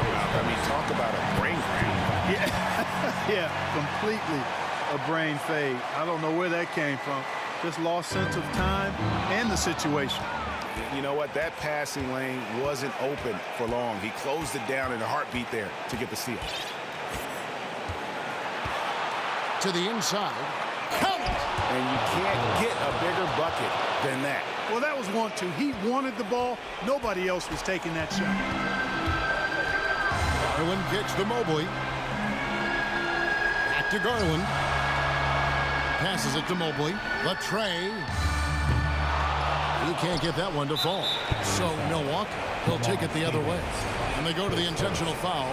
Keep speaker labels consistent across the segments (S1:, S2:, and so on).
S1: I mean, talk about a brain cramp.
S2: Yeah, yeah, completely a brain fade. I don't know where that came from. Just lost sense of time and the situation.
S1: You know what? That passing lane wasn't open for long. He closed it down in a heartbeat there to get the steal.
S3: To the inside. Count it!
S1: And you can't get a bigger bucket than that.
S2: Well, that was 1-2. He wanted the ball. Nobody else was taking that shot.
S3: Garland kicks to Mobley. Back to Garland. Passes it to Mobley. The tray. He can't get that one to fall. So Milwaukee will take it the other way. And they go to the intentional foul.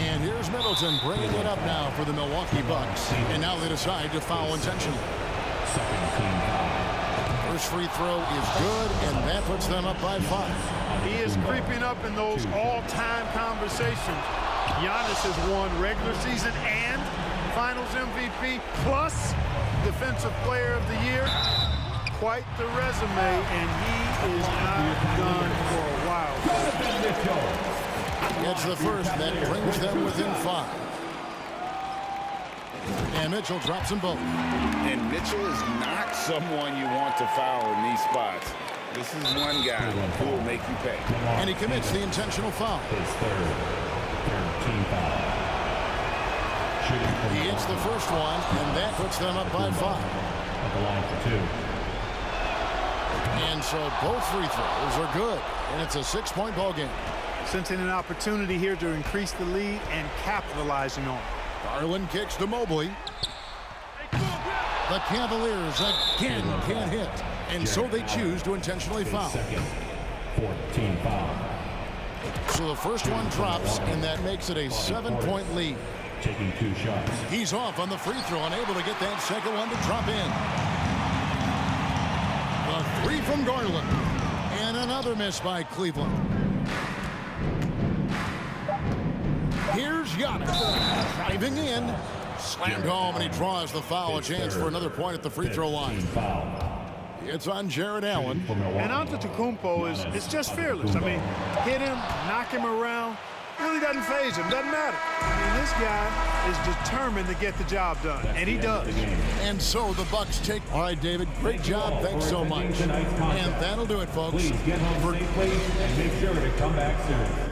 S3: And here's Middleton bringing it up now for the Milwaukee Bucks. And now they decide to foul intentionally. First free throw is good, and that puts them up by 5.
S2: He is creeping up in those all-time conversations. Giannis has won regular season and Finals MVP, plus Defensive Player of the Year. Quite the resume, and he is not done for a while.
S3: Gets the first, that brings them within 5. And Mitchell drops them both.
S1: And Mitchell is not someone you want to foul in these spots. This is one guy who will make you pay.
S3: And he commits the intentional foul.
S4: His third team foul.
S3: He hits the first one, and that puts them up by 5.
S4: At the line for 2.
S3: And so both free throws are good, and it's a 6-point ball game.
S2: Sensing an opportunity here to increase the lead and capitalizing on it.
S3: Garland kicks to Mobley. The Cavaliers again can't hit, and so they choose to intentionally foul.
S4: Second, 14 foul.
S3: So the first one drops, and that makes it a 7-point lead.
S4: Taking 2 shots.
S3: He's off on the free throw, unable to get that second one to drop in. The 3 from Garland, and another miss by Cleveland. Here's Giannis, driving in, slammed home, and he draws the foul. A chance for another point at the free throw line. It's on Jared Allen.
S2: And Antetokounmpo is just fearless. I mean, hit him, knock him around. Really doesn't faze him. Doesn't matter. I mean, this guy is determined to get the job done, and he does.
S3: And so the Bucks take. All right, David. Great job. Thanks so much. And that'll do it, folks.
S4: Please get home safe, please, and make sure to come back soon.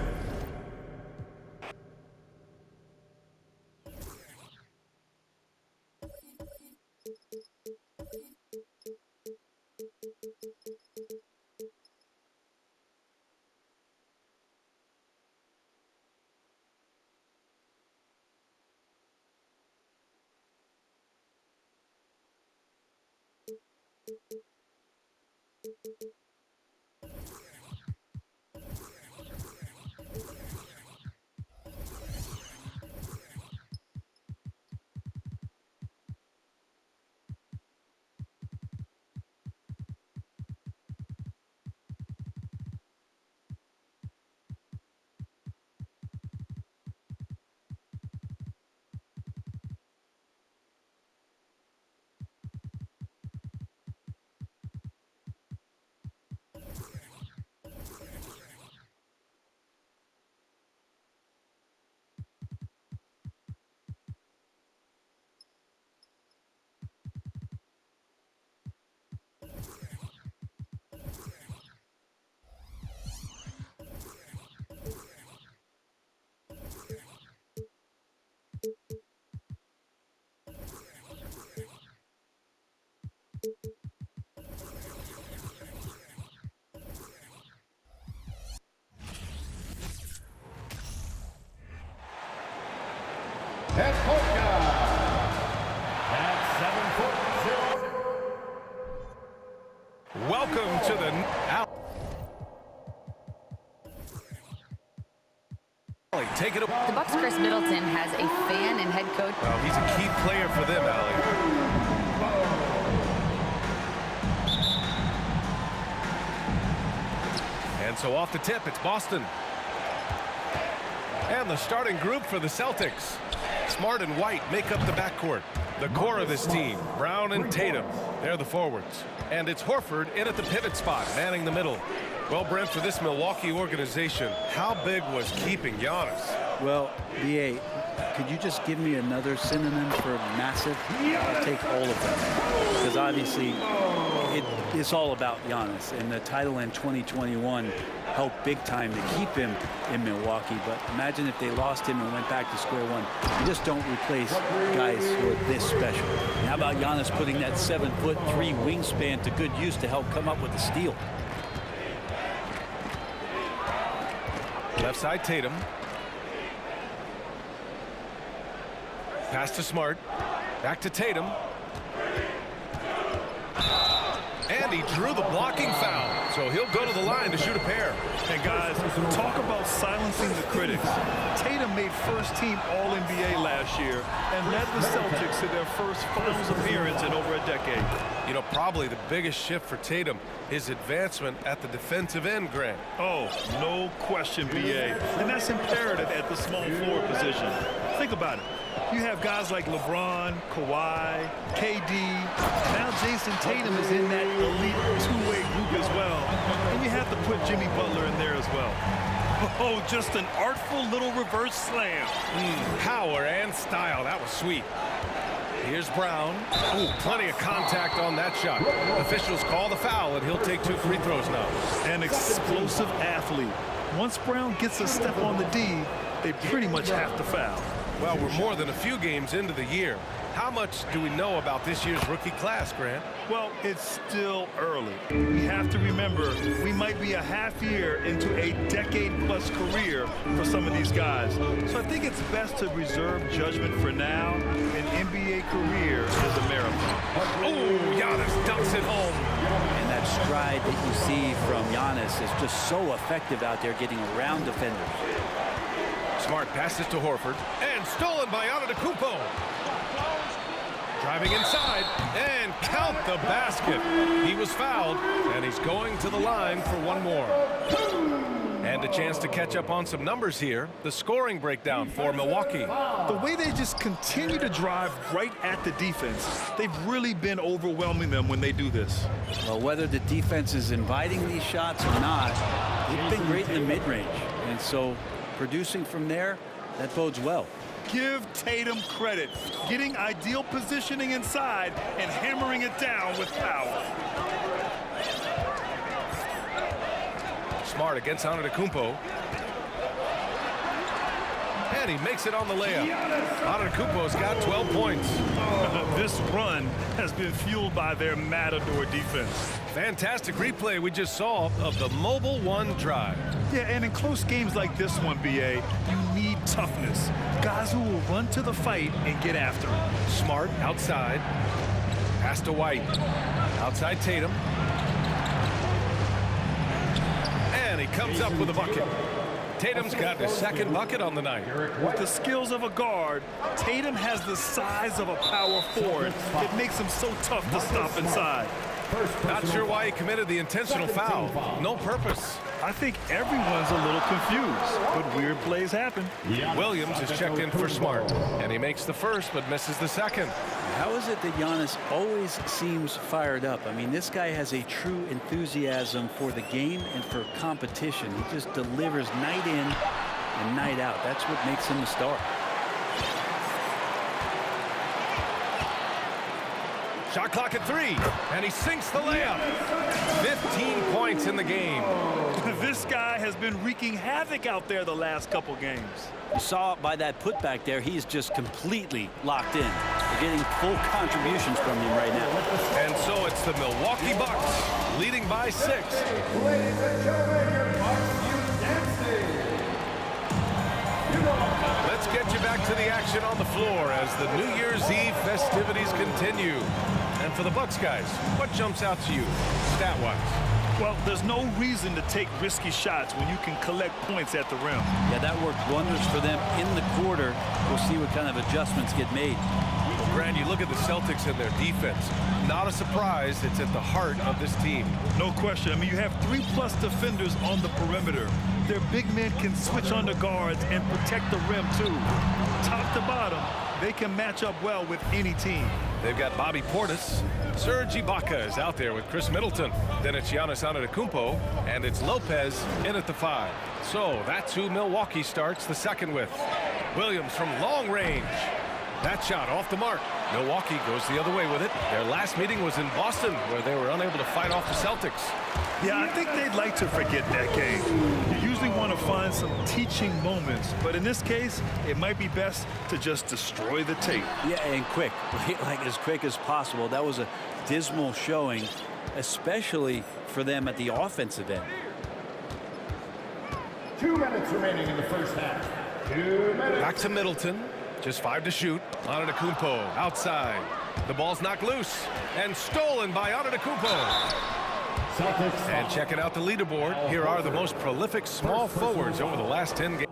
S5: That's Polka at 7'0".
S6: Welcome to the Take it.
S7: The Bucks' Chris Middleton has a fan and head coach.
S6: Oh, he's a key player for them, Allie. And so off the tip, it's Boston. And the starting group for the Celtics. Smart and White make up the backcourt. The core of this team, Brown and Tatum, they're the forwards. And it's Horford in at the pivot spot, manning the middle. Well, Brent, for this Milwaukee organization, how big was keeping Giannis?
S8: Well, B.A., could you just give me another synonym for massive? I'll take all of them. Because obviously, it's all about Giannis. And the title in 2021 helped big time to keep him in Milwaukee. But imagine if they lost him and went back to square one. You just don't replace guys who are this special. And how about Giannis putting that 7'3" wingspan to good use to help come up with the steal?
S6: Left side, Tatum. Pass to Smart. Back to Tatum. And he drew the blocking foul. So he'll go to the line to shoot a pair.
S2: And guys, talk about silencing the critics. Tatum made first-team All-NBA last year and led the Celtics to their first finals appearance in over a decade.
S6: You know, probably the biggest shift for Tatum, his advancement at the defensive end, Grant.
S2: Oh, no question, B.A. And that's imperative at the small forward position. Think about it. You have guys like LeBron, Kawhi, KD. Now Jason Tatum is in that elite two-way group as well. And you have to put Jimmy Butler in there as well. Oh, just an artful little reverse slam.
S6: Power and style. That was sweet. Here's Brown. Ooh, plenty of contact on that shot. Officials call the foul, and he'll take 2 free throws now.
S2: An explosive athlete. Once Brown gets a step on the D, they pretty much have to foul.
S6: Well, we're more than a few games into the year. How much do we know about this year's rookie class, Grant?
S2: Well, it's still early. We have to remember we might be a half year into a decade-plus career for some of these guys. So I think it's best to reserve judgment for now. An NBA career is a marathon.
S6: Oh, Giannis dunks it home.
S8: And that stride that you see from Giannis is just so effective out there getting around defenders.
S6: Smart passes to Horford. And stolen by Antetokounmpo. Driving inside. And count the basket. He was fouled. And he's going to the line for one more. And a chance to catch up on some numbers here. The scoring breakdown for Milwaukee.
S2: The way they just continue to drive right at the defense, they've really been overwhelming them when they do this.
S8: Well, whether the defense is inviting these shots or not, they've been great in the mid-range. And so producing from there, that bodes well.
S2: Give Tatum credit, getting ideal positioning inside and hammering it down with power.
S6: Smart against Antetokounmpo. And he makes it on the layup. Antetokounmpo's got 12 points.
S2: This run has been fueled by their matador defense.
S6: Fantastic replay we just saw of the Mobile One drive.
S2: Yeah, and in close games like this one, B.A., you need toughness. Guys who will run to the fight and get after it.
S6: Smart outside. Pass to White. Outside Tatum. And he comes up with a bucket. Tatum's got his second bucket on the night.
S2: With the skills of a guard, Tatum has the size of a power forward. It makes him so tough to stop inside.
S6: Not sure why he committed the intentional foul. No purpose.
S2: I think everyone's a little confused, but weird plays happen.
S6: Williams is checked in for Smart, and he makes the first but misses the second.
S8: How is it that Giannis always seems fired up? I mean, this guy has a true enthusiasm for the game and for competition. He just delivers night in and night out. That's what makes him a star.
S6: Shot clock at 3, and he sinks the layup. 15 points in the game.
S2: This guy has been wreaking havoc out there the last couple games.
S8: You saw it by that putback there. He's just completely locked in. They're getting full contributions from him right now.
S6: And so it's the Milwaukee Bucks leading by 6.
S5: Ladies and gentlemen, your Bucks
S6: Let's get you back to the action on the floor as the New Year's Eve festivities continue. And for the Bucks guys, what jumps out to you, stat-wise?
S2: Well, there's no reason to take risky shots when you can collect points at the rim.
S8: Yeah, that worked wonders for them in the quarter. We'll see what kind of adjustments get made.
S6: Grant, you look at the Celtics and their defense. Not a surprise, it's at the heart of this team.
S9: No question. I mean, you have 3+ defenders on the perimeter. Their big men can switch on the guards and protect the rim, too. Top to bottom, they can match up well with any team.
S6: They've got Bobby Portis. Serge Ibaka is out there with Chris Middleton. Then it's Giannis Antetokounmpo, and it's Lopez in at the 5. So that's who Milwaukee starts the second with. Williams from long range. That shot off the mark. Milwaukee goes the other way with it. Their last meeting was in Boston, where they were unable to fight off the Celtics.
S9: Yeah, I think they'd like to forget that game. You usually want to find some teaching moments, but in this case, it might be best to just destroy the tape.
S8: Yeah, and quick, like as quick as possible. That was a dismal showing, especially for them at the offensive end.
S5: 2 minutes remaining in the first half. 2 minutes.
S6: Back to Middleton. Just 5 to shoot. Antetokounmpo outside. The ball's knocked loose and stolen by Antetokounmpo. And checking out the leaderboard, here are the most prolific small forwards over the last 10 games.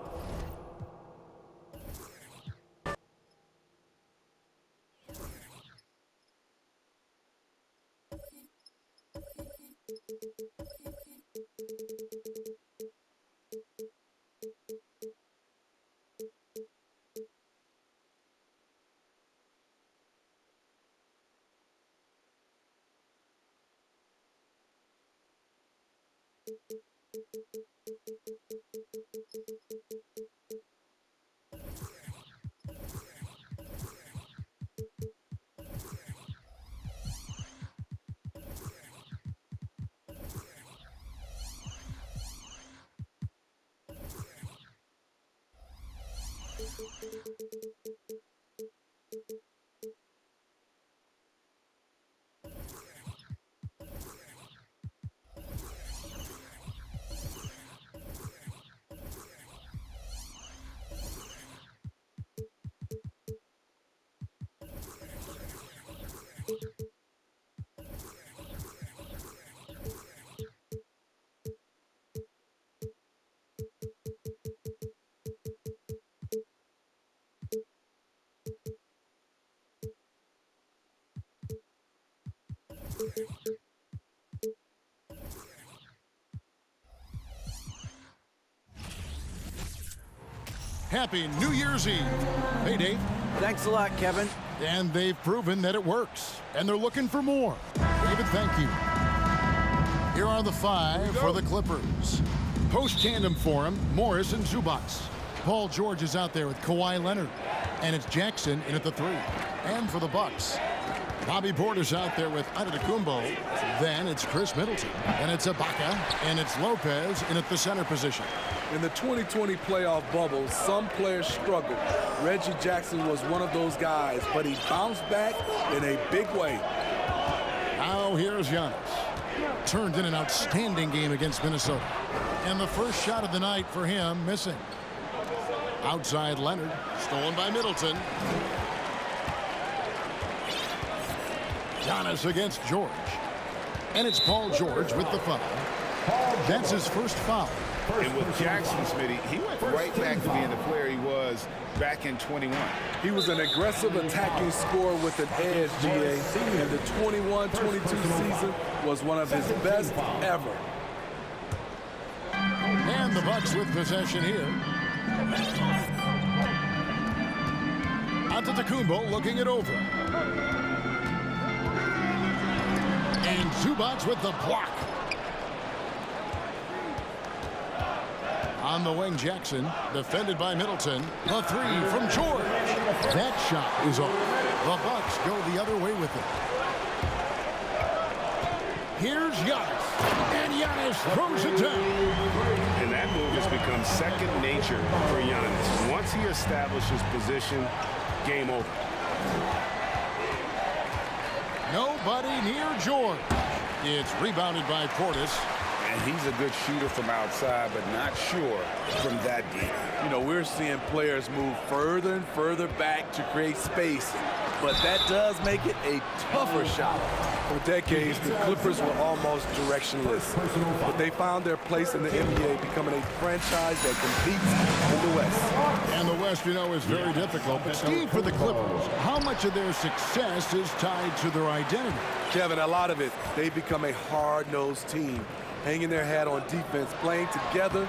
S3: Happy New Year's Eve. Hey, Dave.
S8: Thanks a lot, Kevin.
S3: And they've proven that it works. And they're looking for more. David, thank you. Here are the 5 for the Clippers. Post-tandem for him, Morris and Zubac. Paul George is out there with Kawhi Leonard. And it's Jackson in at the 3. And for the Bucks, Bobby Portis out there with Antetokounmpo. Then it's Chris Middleton. And it's Ibaka. And it's Lopez in at the center position.
S10: In the 2020 playoff bubble, some players struggled. Reggie Jackson was one of those guys, but he bounced back in a big way.
S3: Now here's Giannis. Turned in an outstanding game against Minnesota. And the first shot of the night for him missing. Outside Leonard, stolen by Middleton. Giannis against George. And it's Paul George with the foul. That's his first foul.
S1: And with Jackson, Smitty, he went right back to being the player he was back in 21.
S10: He was an aggressive attacking scorer with an edge, GA, and the 21-22 season was one of his best ever.
S3: And the Bucks with possession here. Antetokounmpo looking it over. And Zubac with the block. On the wing, Jackson, defended by Middleton. The 3 from George. That shot is off. The Bucks go the other way with it. Here's Giannis. And Giannis throws it down.
S11: And that move has become second nature for Giannis. Once he establishes position, game over.
S3: Nobody near George. It's rebounded by Portis.
S1: And he's a good shooter from outside, but not sure from that deep.
S10: You know, we're seeing players move further and further back to create space, but that does make it a tougher shot. For decades, the Clippers were almost directionless, but they found their place in the NBA, becoming a franchise that competes in the West.
S3: And the West, you know, is very difficult. But Steve, for the Clippers, how much of their success is tied to their identity?
S10: Kevin, a lot of it. They've become a hard-nosed team, hanging their hat on defense, playing together,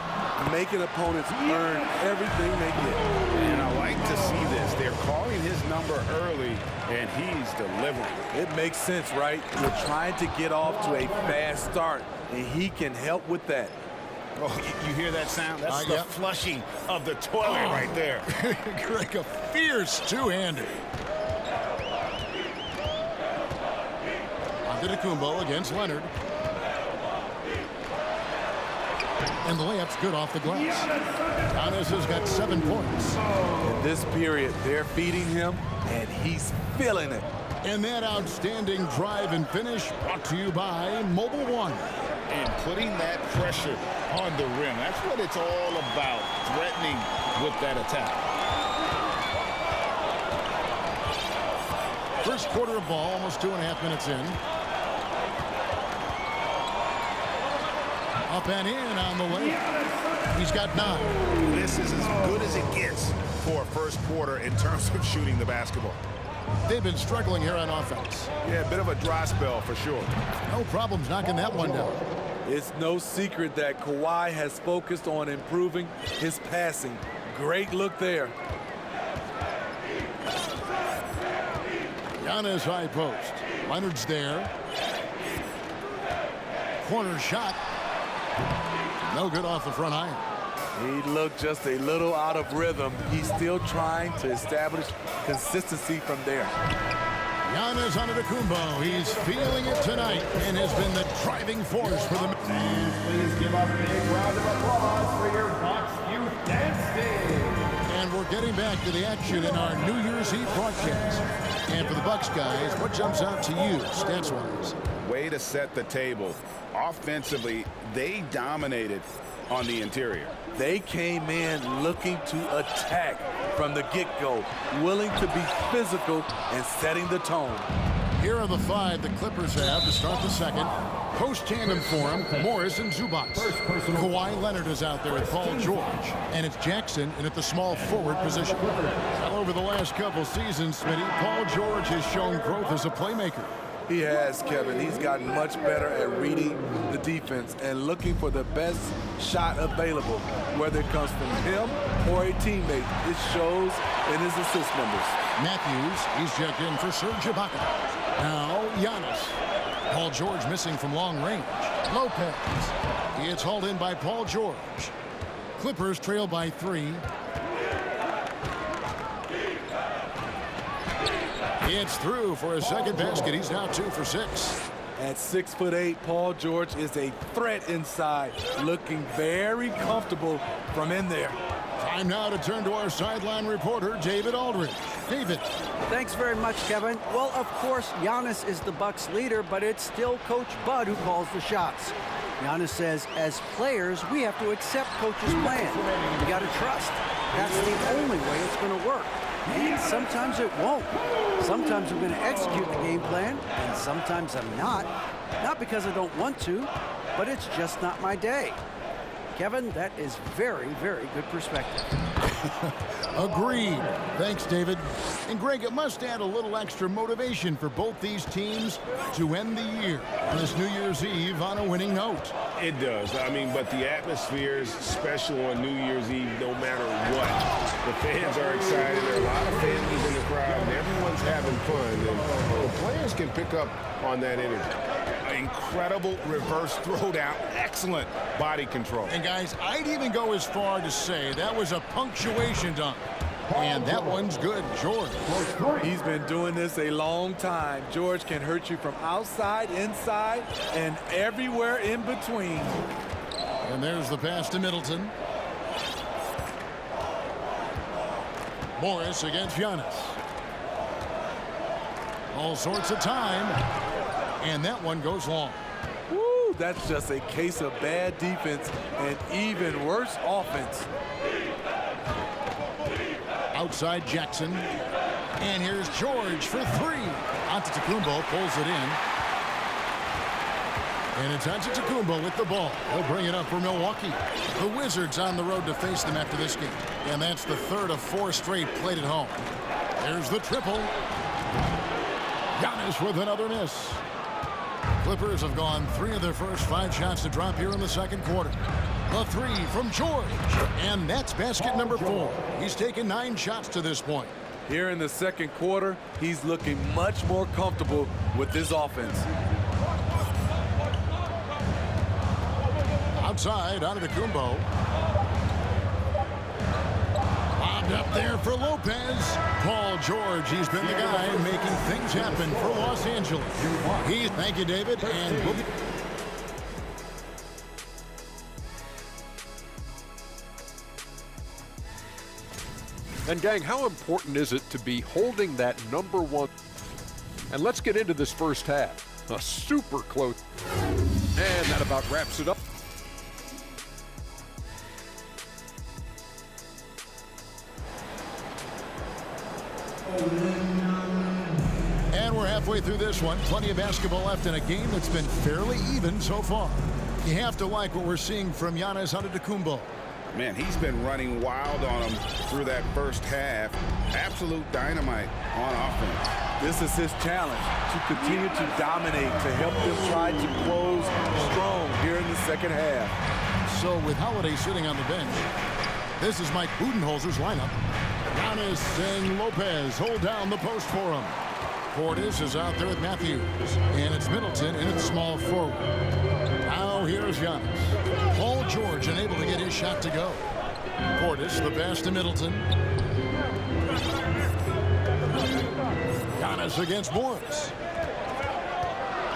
S10: making opponents earn everything they get.
S1: And I like to see this. They're calling his number early, and he's delivering.
S10: It makes sense, right? You're trying to get off to a fast start, and he can help with that.
S1: Oh, you hear that sound? That's the flushing of the toilet right there.
S3: Like a fierce two-hander. Antetokounmpo against Leonard. And the layup's good off the glass. Giannis has got 7 points.
S10: In this period, they're feeding him, and he's feeling it.
S3: And that outstanding drive and finish brought to you by Mobile One.
S1: And putting that pressure on the rim. That's what it's all about, threatening with that attack.
S3: First quarter of ball, almost 2.5 minutes in. Up and in on the way. He's got 9.
S1: This is as good as it gets for a first quarter in terms of shooting the basketball.
S3: They've been struggling here on offense.
S1: Yeah, a bit of a dry spell for sure.
S3: No problems knocking that one down.
S10: It's no secret that Kawhi has focused on improving his passing. Great look there.
S3: Giannis high post. Leonard's there. Corner shot. No good off the front iron.
S10: He looked just a little out of rhythm. He's still trying to establish consistency from there.
S3: Giannis Antetokounmpo, he's feeling it tonight and has been the driving force for the...
S5: And please give a big round of applause for your Bucks Youth Dance Day.
S3: And we're getting back to the action in our New Year's Eve broadcast. And for the Bucks guys, what jumps out to you, stats-wise?
S1: Way to set the table. Offensively, they dominated on the interior.
S10: They came in looking to attack from the get-go, willing to be physical and setting the tone.
S3: Here are the 5 the Clippers have to start the second. Post-tandem for him, Morris and Zubac. Kawhi Leonard is out there with Paul George. And it's Jackson in at the small forward position. Well, over the last couple seasons, Smitty, Paul George has shown growth as a playmaker.
S10: He has, Kevin. He's gotten much better at reading the defense and looking for the best shot available, whether it comes from him or a teammate. It shows in his assist numbers.
S3: Matthews, he's checked in for Serge Ibaka. Now, Giannis. Paul George missing from long range. Lopez. He gets hauled in by Paul George. Clippers trail by 3. It's through for a second basket. He's now 2 for 6.
S10: At 6'8", Paul George is a threat inside, looking very comfortable from in there.
S3: Time now to turn to our sideline reporter, David Aldridge. David.
S12: Thanks very much, Kevin. Well, of course, Giannis is the Bucks leader, but it's still Coach Bud who calls the shots. Giannis says, as players, we have to accept Coach's plan. We got to trust. That's the only way it's going to work. And sometimes it won't. Sometimes I'm going to execute the game plan, and sometimes I'm not. Not because I don't want to, but it's just not my day. Kevin, that is very, very good perspective.
S3: Agreed. Thanks, David. And Greg, it must add a little extra motivation for both these teams to end the year on this New Year's Eve on a winning note.
S11: It does. I mean, but the atmosphere is special on New Year's Eve no matter what. The fans are excited. There are a lot of families in the crowd, and everyone's having fun. And the players can pick up on that energy.
S1: Incredible reverse throwdown. Excellent body control.
S3: And guys, I'd even go as far to say that was a punctuation dunk. And that one's good, George.
S10: He's been doing this a long time. George can hurt you from outside, inside, and everywhere in between.
S3: And there's the pass to Middleton. Morris against Giannis. All sorts of time. And that one goes long.
S10: Woo, that's just a case of bad defense and even worse offense.
S3: Outside Jackson. And here's George for three. Antetokounmpo pulls it in. And it's Antetokounmpo with the ball. He'll bring it up for Milwaukee. The Wizards on the road to face them after this game. And that's the third of 4 straight played at home. There's the triple. Giannis with another miss. Clippers have gone 3 of their first 5 shots to drop here in the second quarter. A 3 from George. And that's basket number 4. He's taken 9 shots to this point.
S10: Here in the second quarter, he's looking much more comfortable with his offense.
S3: Outside, Antetokounmpo. Lobbed up there for Lopez. Paul George, he's been the guy making things happen for Los Angeles. Thank you, David.
S13: And gang, how important is it to be holding that number 1? And let's get into this first half. A super close. And that about wraps it up.
S3: And we're halfway through this one. Plenty of basketball left in a game that's been fairly even so far. You have to like what we're seeing from Giannis Antetokounmpo.
S1: Man, he's been running wild on him through that first half. Absolute dynamite on offense.
S10: This is his challenge, to continue to dominate, to help them try to close strong here in the second half.
S3: So with Holiday sitting on the bench, this is Mike Budenholzer's lineup. Giannis and Lopez hold down the post for him. Portis is out there with Matthews. And it's Middleton in its small forward. Now here's Giannis. Paul George unable to get his shot to go. Portis, the pass to Middleton. Giannis against Morris.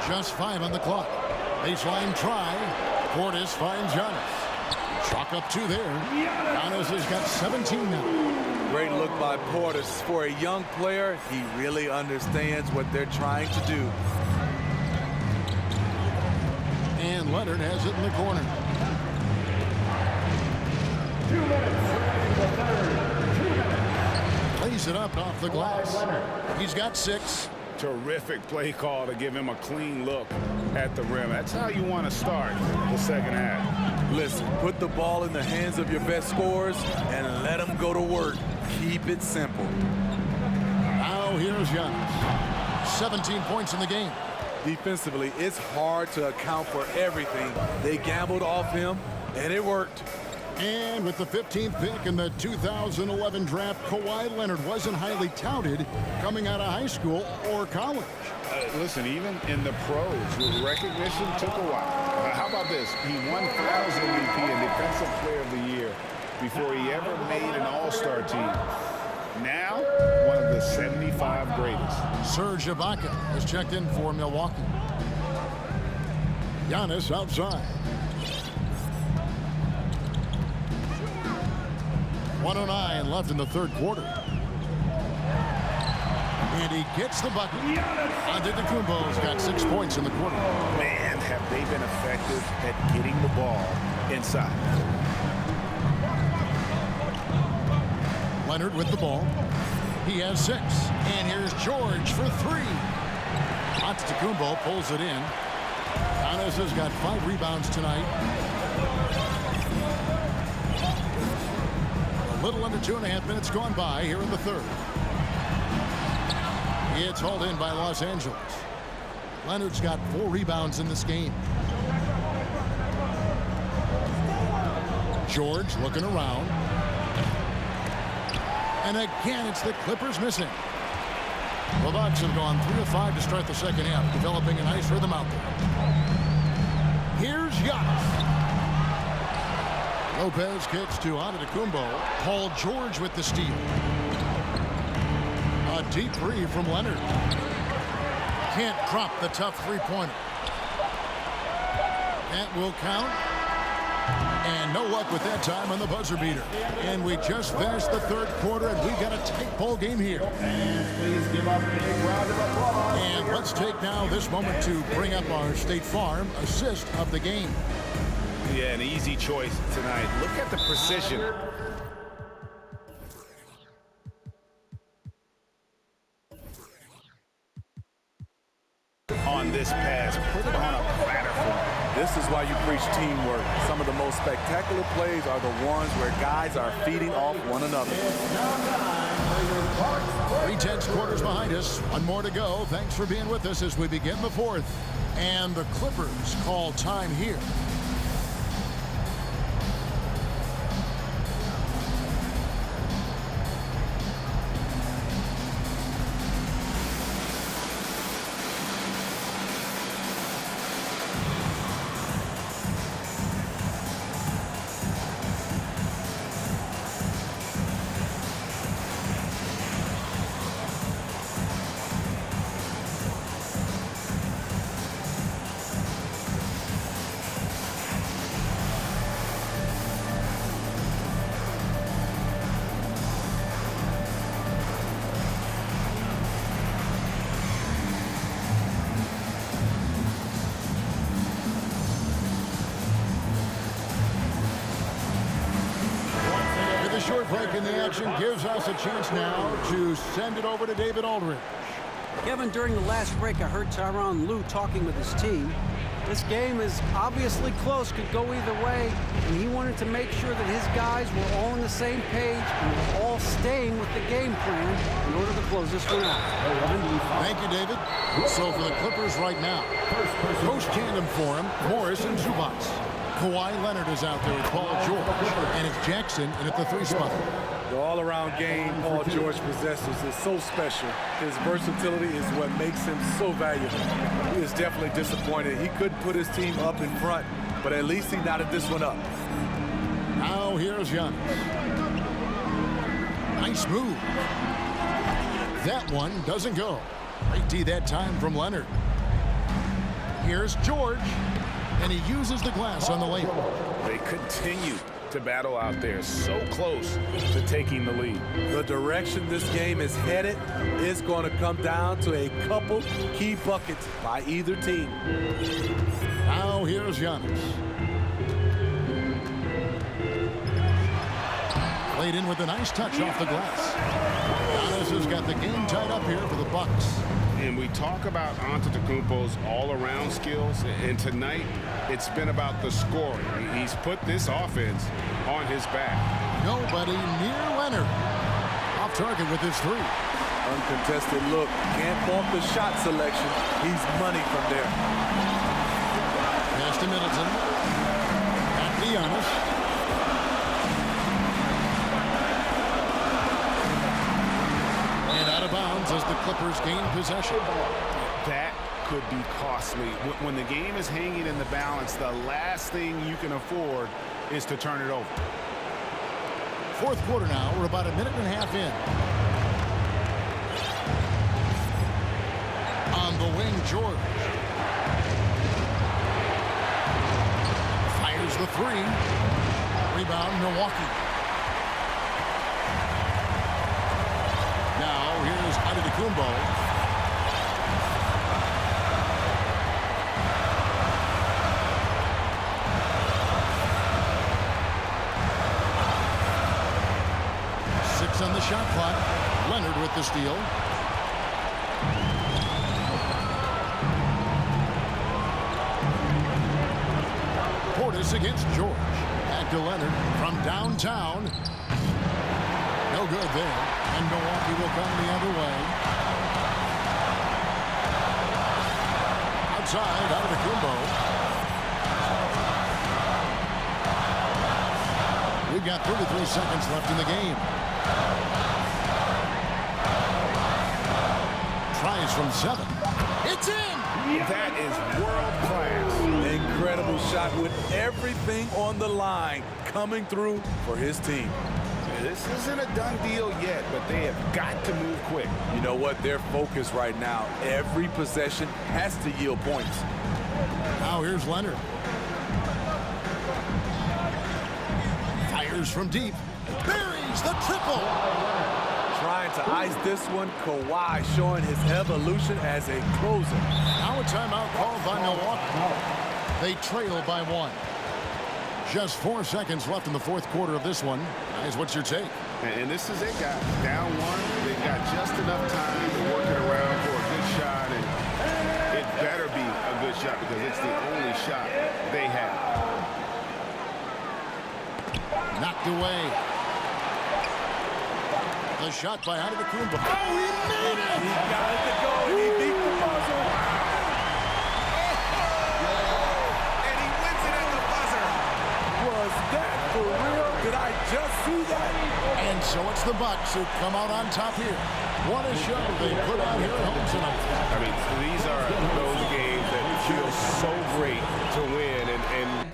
S3: Just 5 on the clock. Baseline try. Portis finds Giannis. Chalk up 2 there. Giannis has got 17 now.
S10: Great look by Portis. For a young player, he really understands what they're trying to do.
S3: And Leonard has it in the corner.
S5: 2 minutes.
S3: Plays it up off the glass. He's got 6.
S1: Terrific play call to give him a clean look at the rim. That's how you want to start the second half.
S10: Listen, put the ball in the hands of your best scorers and let them go to work. Keep it simple.
S3: Now here's Giannis. 17 points in the game.
S10: Defensively, it's hard to account for everything. They gambled off him, and it worked.
S3: And with the 15th pick in the 2011 draft, Kawhi Leonard wasn't highly touted coming out of high school or college.
S1: Listen, even in the pros, recognition took a while. How about this? He won Finals MVP and Defensive Player of the Year before he ever made an All-Star team. Now, one of the 75 greatest.
S3: Serge Ibaka has checked in for Milwaukee. Giannis outside. 1:09 left in the third quarter. And he gets the bucket. Antetokounmpo's got 6 points in the quarter.
S1: Man, have they been effective at getting the ball inside.
S3: Leonard with the ball. He has 6. And here's George for 3. Antetokounmpo pulls it in. Giannis has got 5 rebounds tonight. A little under 2.5 minutes gone by here in the third. It's hauled in by Los Angeles. Leonard's got 4 rebounds in this game. George looking around. And again, it's the Clippers missing. The Bucks have gone 3 of 5 to start the second half, developing a nice rhythm out there. Here's Giannis. Lopez kicks to Antetokounmpo. Paul George with the steal. A deep 3 from Leonard. Can't drop the tough 3-pointer. That will count. And no luck with that time on the buzzer beater. And we just finished the third quarter, and we've got a tight ball game here.
S5: Please give up a big round of applause.
S3: And let's take now this moment to bring up our State Farm assist of the game.
S1: Yeah, an easy choice tonight. Look at the precision. On this pass, put it on a platter for him.
S10: This is why you preach teamwork. Some of the most spectacular plays are the ones where guys are feeding off one another.
S3: 3/10 quarters behind us. One more to go. Thanks for being with us as we begin the fourth. And the Clippers call time here. Short break in the action gives us a chance now to send it over to David Aldridge.
S12: Kevin, during the last break, I heard Tyronn Lue talking with his team. This game is obviously close, could go either way, and he wanted to make sure that his guys were all on the same page and were all staying with the game plan in order to close this one out.
S3: Thank you, David. So for the Clippers right now, Coach tandem for him, Morris and Zubac. Kawhi Leonard is out there with Paul George, and it's Jackson in at the 3 spot.
S10: The all-around game Paul George possesses is so special. His versatility is what makes him so valuable. He is definitely disappointed. He couldn't put his team up in front, but at least he knotted this one up.
S3: Now here's Giannis. Nice move. That one doesn't go. Great D that time from Leonard. Here's George. And he uses the glass on the layup.
S1: They continue to battle out there, so close to taking the lead.
S10: The direction this game is headed is going to come down to a couple key buckets by either team.
S3: Now here's Giannis. Played in with a nice touch off the glass. Giannis has got the game tied up here for the Bucks.
S1: And we talk about Antetokounmpo's all-around skills, and tonight it's been about the scoring. He's put this offense on his back.
S3: Nobody near Leonard. Off target with his 3.
S10: Uncontested look. Can't fault the shot selection. He's money from there.
S3: Pass to Middleton. Back to Giannis. And out of bounds as the Clippers gain possession.
S1: That could be costly. When the game is hanging in the balance, the last thing you can afford is to turn it over.
S3: Fourth quarter now. We're about a minute and a half in. On the wing, George. Fires the 3. Rebound, Milwaukee. Now here's Antetokounmpo. On the shot clock. Leonard with the steal. Portis against George. Back to Leonard from downtown. No good there. And Milwaukee will come the other way. Outside, Antetokounmpo. We've got 33 seconds left in the game. Tries from 7. It's in!
S1: That is world class.
S10: Incredible shot with everything on the line coming through for his team.
S1: This isn't a done deal yet, but they have got to move quick.
S10: You know what? Their focus right now, every possession has to yield points.
S3: Now here's Leonard. Fires from deep. Buries the triple.
S10: Trying to ice this one. Kawhi showing his evolution as a closer.
S3: Now a timeout called by Milwaukee. They trail by 1. Just 4 seconds left in the fourth quarter of this one. Guys, what's your take?
S1: And this is it, guys. Down 1. They've got just enough time to work it around for a good shot. And it better be a good shot because it's the only shot they have.
S3: Knocked away. The shot by Antetokounmpo. Oh, he made it!
S10: He got it to go, and he beat the buzzer. And he wins it at the buzzer. Was that for real? Did I just see that?
S3: And so it's the Bucks who come out on top here. What a show they put on here at home tonight.
S1: I mean, these are those games that feel so great to win, and